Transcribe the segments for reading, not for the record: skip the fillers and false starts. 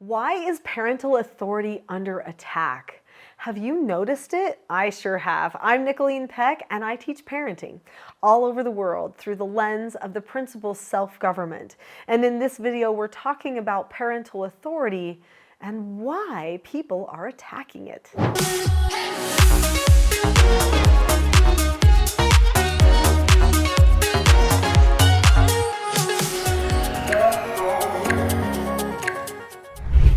Why is parental authority under attack? Have you noticed it? I sure have. I'm Nicholeen Peck, and I teach parenting all over the world through the lens of the principle self-government. And in this video, we're talking about parental authority and why people are attacking it.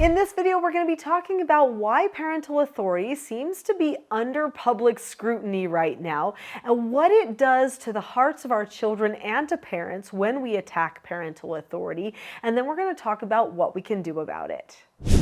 In this video, we're going to be talking about why parental authority seems to be under public scrutiny right now and what it does to the hearts of our children and to parents when we attack parental authority. And then we're going to talk about what we can do about it.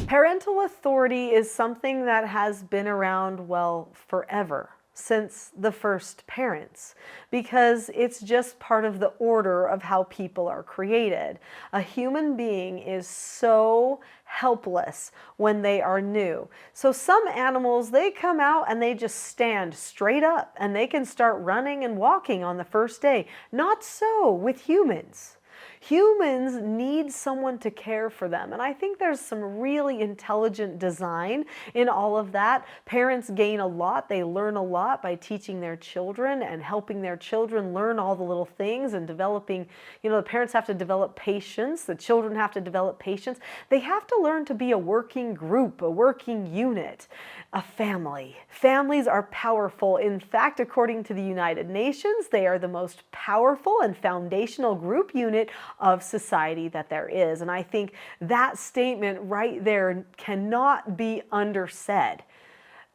Parental authority is something that has been around, well, forever. Since the first parents, because it's just part of the order of how people are created. A human being is so helpless when they are new. So some animals, they come out and they just stand straight up and they can start running and walking on the first day. Not so with humans. Humans need someone to care for them. And I think there's some really intelligent design in all of that. Parents gain a lot. They learn a lot by teaching their children and helping their children learn all the little things and developing, the parents have to develop patience. The children have to develop patience. They have to learn to be a working group, a working unit, a family. Families are powerful. In fact, according to the United Nations, they are the most powerful and foundational group unit of society that there is. And I think that statement right there cannot be undersaid.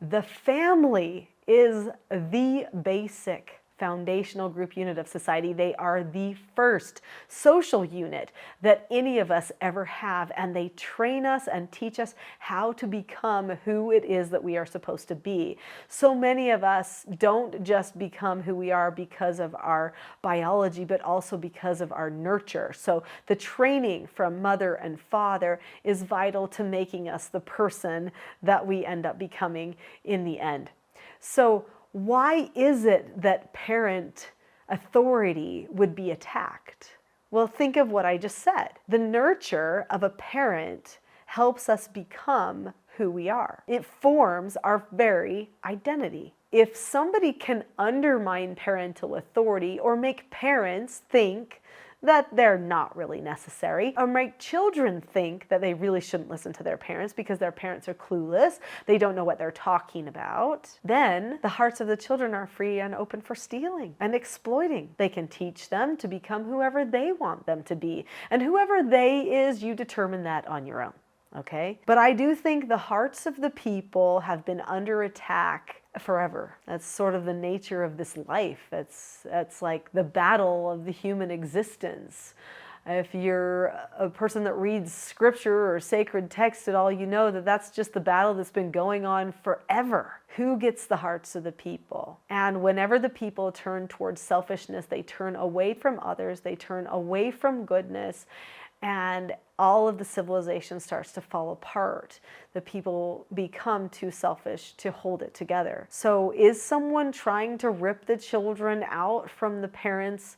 The family is the basic foundational group unit of society. They are the first social unit that any of us ever have, and they train us and teach us how to become who it is that we are supposed to be. So many of us don't just become who we are because of our biology, but also because of our nurture. So the training from mother and father is vital to making us the person that we end up becoming in the end. So why is it that parent authority would be attacked? Well, think of what I just said. The nurture of a parent helps us become who we are. It forms our very identity. If somebody can undermine parental authority or make parents think that they're not really necessary, or make children think that they really shouldn't listen to their parents because their parents are clueless, they don't know what they're talking about, then the hearts of the children are free and open for stealing and exploiting. They can teach them to become whoever they want them to be. And whoever they is, you determine that on your own. Okay? But I do think the hearts of the people have been under attack forever. That's sort of the nature of this life. That's like the battle of the human existence. If you're a person that reads scripture or sacred text at all, you know that that's just the battle that's been going on forever. Who gets the hearts of the people? And whenever the people turn towards selfishness, they turn away from others, they turn away from goodness, and all of the civilization starts to fall apart. The people become too selfish to hold it together. So is someone trying to rip the children out from the parents'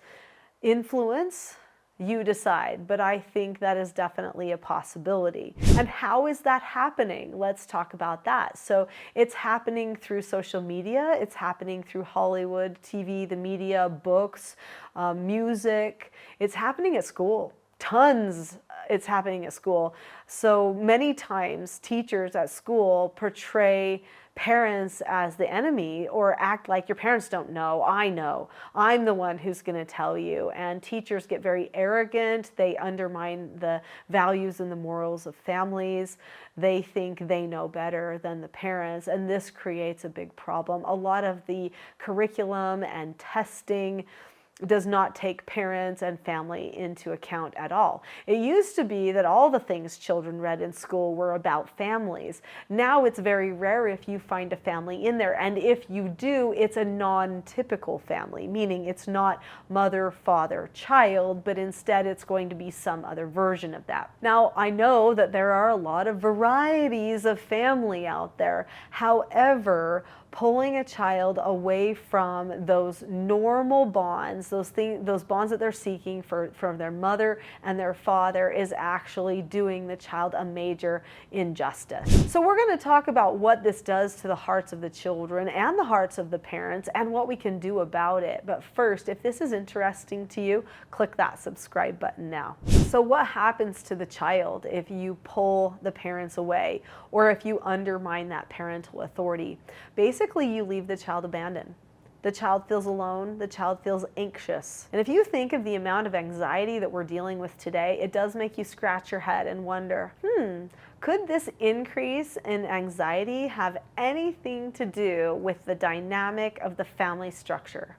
influence? You decide, but I think that is definitely a possibility. And how is that happening? Let's talk about that. So it's happening through social media, it's happening through Hollywood, TV, the media, books, music. It's happening at school. Tons it's happening at school. So many times teachers at school portray parents as the enemy or act like your parents don't know. I know. I'm the one who's going to tell you. And teachers get very arrogant. They undermine the values and the morals of families. They think they know better than the parents. And this creates a big problem. A lot of the curriculum and testing does not take parents and family into account at all. It used to be that all the things children read in school were about families. Now it's very rare if you find a family in there, and if you do, it's a non-typical family, meaning it's not mother, father, child, but instead it's going to be some other version of that. Now, I know that there are a lot of varieties of family out there. However, pulling a child away from those normal bonds, those bonds that they're seeking from their mother and their father, is actually doing the child a major injustice. So we're going to talk about what this does to the hearts of the children and the hearts of the parents and what we can do about it. But first, if this is interesting to you, click that subscribe button now. So what happens to the child if you pull the parents away or if you undermine that parental authority? Basically, you leave the child abandoned. The child feels alone, the child feels anxious. And if you think of the amount of anxiety that we're dealing with today, it does make you scratch your head and wonder, could this increase in anxiety have anything to do with the dynamic of the family structure?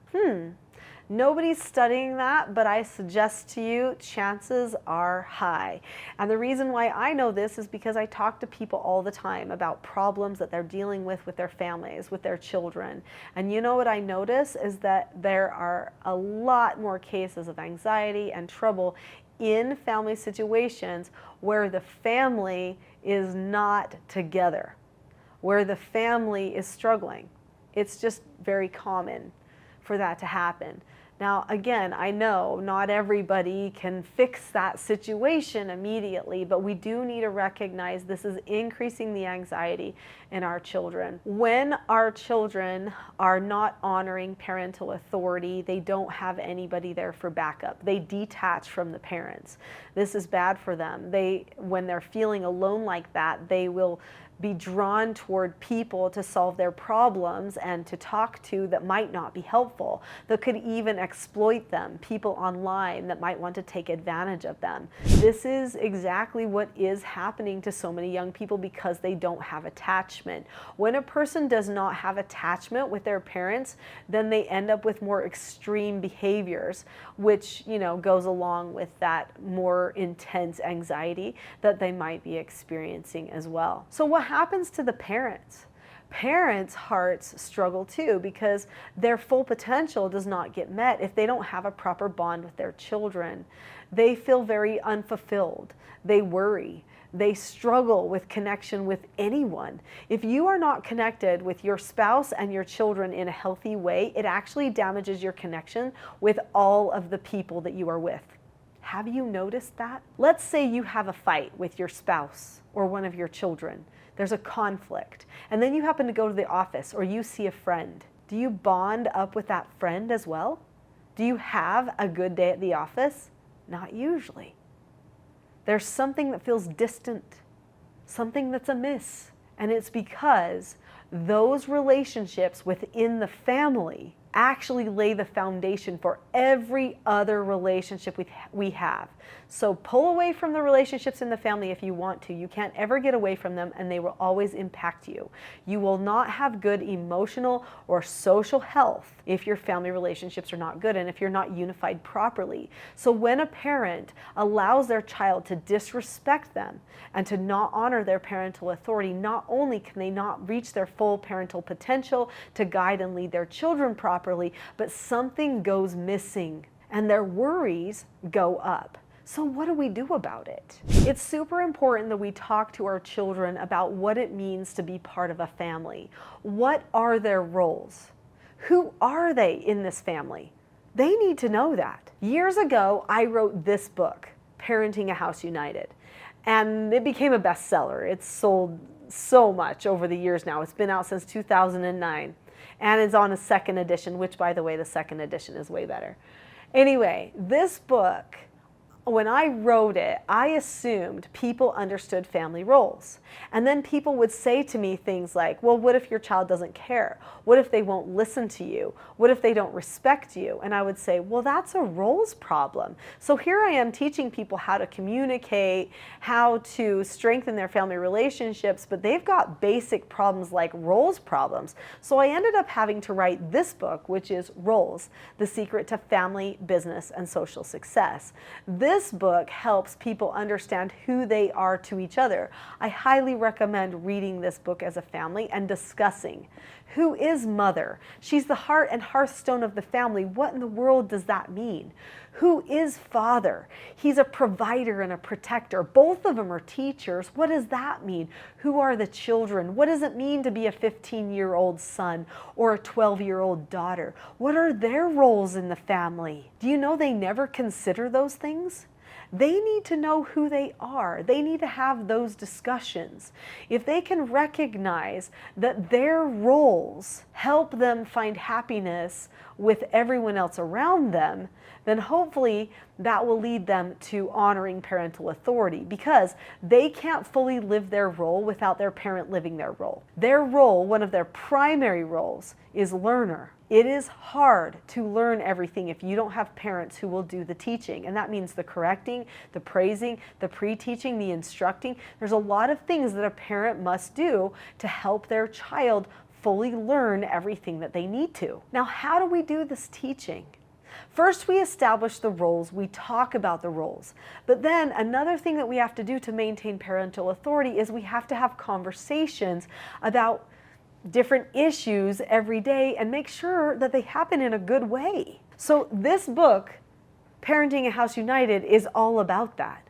Nobody's studying that, but I suggest to you, chances are high. And the reason why I know this is because I talk to people all the time about problems that they're dealing with their families, with their children. And you know what I notice is that there are a lot more cases of anxiety and trouble in family situations where the family is not together, where the family is struggling. It's just very common for that to happen. Now, again, I know not everybody can fix that situation immediately, but we do need to recognize this is increasing the anxiety in our children. When our children are not honoring parental authority, they don't have anybody there for backup. They detach from the parents. This is bad for them. When they're feeling alone like that, they will be drawn toward people to solve their problems and to talk to that might not be helpful, that could even exploit them, people online that might want to take advantage of them. This is exactly what is happening to so many young people because they don't have attachment. When a person does not have attachment with their parents, then they end up with more extreme behaviors, which, goes along with that more intense anxiety that they might be experiencing as well. So what happens to the parents? Parents' hearts struggle too because their full potential does not get met if they don't have a proper bond with their children. They feel very unfulfilled. They worry. They struggle with connection with anyone. If you are not connected with your spouse and your children in a healthy way, it actually damages your connection with all of the people that you are with. Have you noticed that? Let's say you have a fight with your spouse or one of your children. There's a conflict, and then you happen to go to the office or you see a friend. Do you bond up with that friend as well? Do you have a good day at the office? Not usually. There's something that feels distant, something that's amiss, and it's because those relationships within the family actually lay the foundation for every other relationship we have. So pull away from the relationships in the family if you want to. You can't ever get away from them, and they will always impact you. You will not have good emotional or social health if your family relationships are not good and if you're not unified properly. So when a parent allows their child to disrespect them and to not honor their parental authority, not only can they not reach their full parental potential to guide and lead their children properly, but something goes missing and their worries go up. So what do we do about it? It's super important that we talk to our children about what it means to be part of a family. What are their roles? Who are they in this family? They need to know that. Years ago, I wrote this book, Parenting a House United, and it became a bestseller. It's sold so much over the years now. It's been out since 2009, and it's on a second edition, which, by the way, the second edition is way better. Anyway, this book, when I wrote it, I assumed people understood family roles. And then people would say to me things like, well, what if your child doesn't care? What if they won't listen to you? What if they don't respect you? And I would say, well, that's a roles problem. So here I am teaching people how to communicate, how to strengthen their family relationships, but they've got basic problems like roles problems. So I ended up having to write this book, which is Roles: The Secret to Family, Business, and Social Success. This this book helps people understand who they are to each other. I highly recommend reading this book as a family and discussing. Who is mother? She's the heart and hearthstone of the family. What in the world does that mean? Who is father? He's a provider and a protector. Both of them are teachers. What does that mean? Who are the children? What does it mean to be a 15-year-old son or a 12-year-old daughter? What are their roles in the family? Do you know they never consider those things? They need to know who they are. They need to have those discussions. If they can recognize that their roles help them find happiness with everyone else around them, then hopefully that will lead them to honoring parental authority, because they can't fully live their role without their parent living their role. Their role, one of their primary roles, is learner. It is hard to learn everything if you don't have parents who will do the teaching. And that means the correcting, the praising, the pre-teaching, the instructing. There's a lot of things that a parent must do to help their child fully learn everything that they need to. Now, how do we do this teaching? First, we establish the roles, we talk about the roles. But then another thing that we have to do to maintain parental authority is we have to have conversations about different issues every day and make sure that they happen in a good way. So this book, Parenting a House United, is all about that.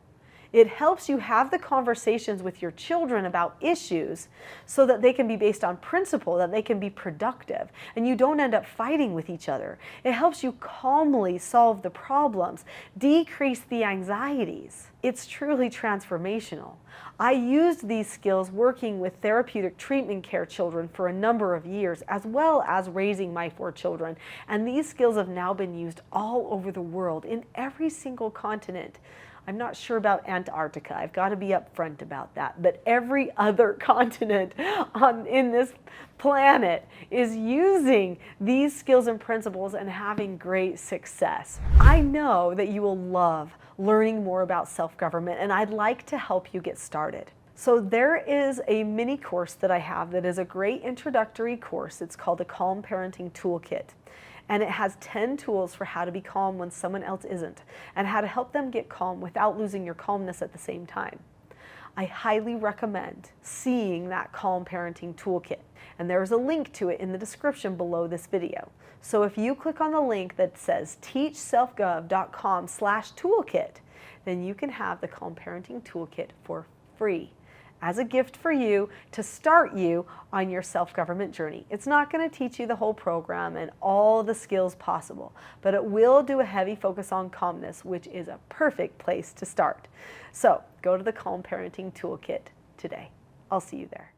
It helps you have the conversations with your children about issues so that they can be based on principle, that they can be productive, and you don't end up fighting with each other. It helps you calmly solve the problems, decrease the anxieties. It's truly transformational. I used these skills working with therapeutic treatment care children for a number of years, as well as raising my 4 children. And these skills have now been used all over the world, in every single continent. I'm not sure about Antarctica. I've got to be upfront about that. But every other continent in this planet is using these skills and principles and having great success. I know that you will love learning more about self-government, and I'd like to help you get started. So there is a mini course that I have that is a great introductory course. It's called the Calm Parenting Toolkit. And it has 10 tools for how to be calm when someone else isn't, and how to help them get calm without losing your calmness at the same time. I highly recommend seeing that Calm Parenting Toolkit. And there's a link to it in the description below this video. So if you click on the link that says teachselfgov.com/toolkit, then you can have the Calm Parenting Toolkit for free, as a gift for you to start you on your self-government journey. It's not going to teach you the whole program and all the skills possible, but it will do a heavy focus on calmness, which is a perfect place to start. So go to the Calm Parenting Toolkit today. I'll see you there.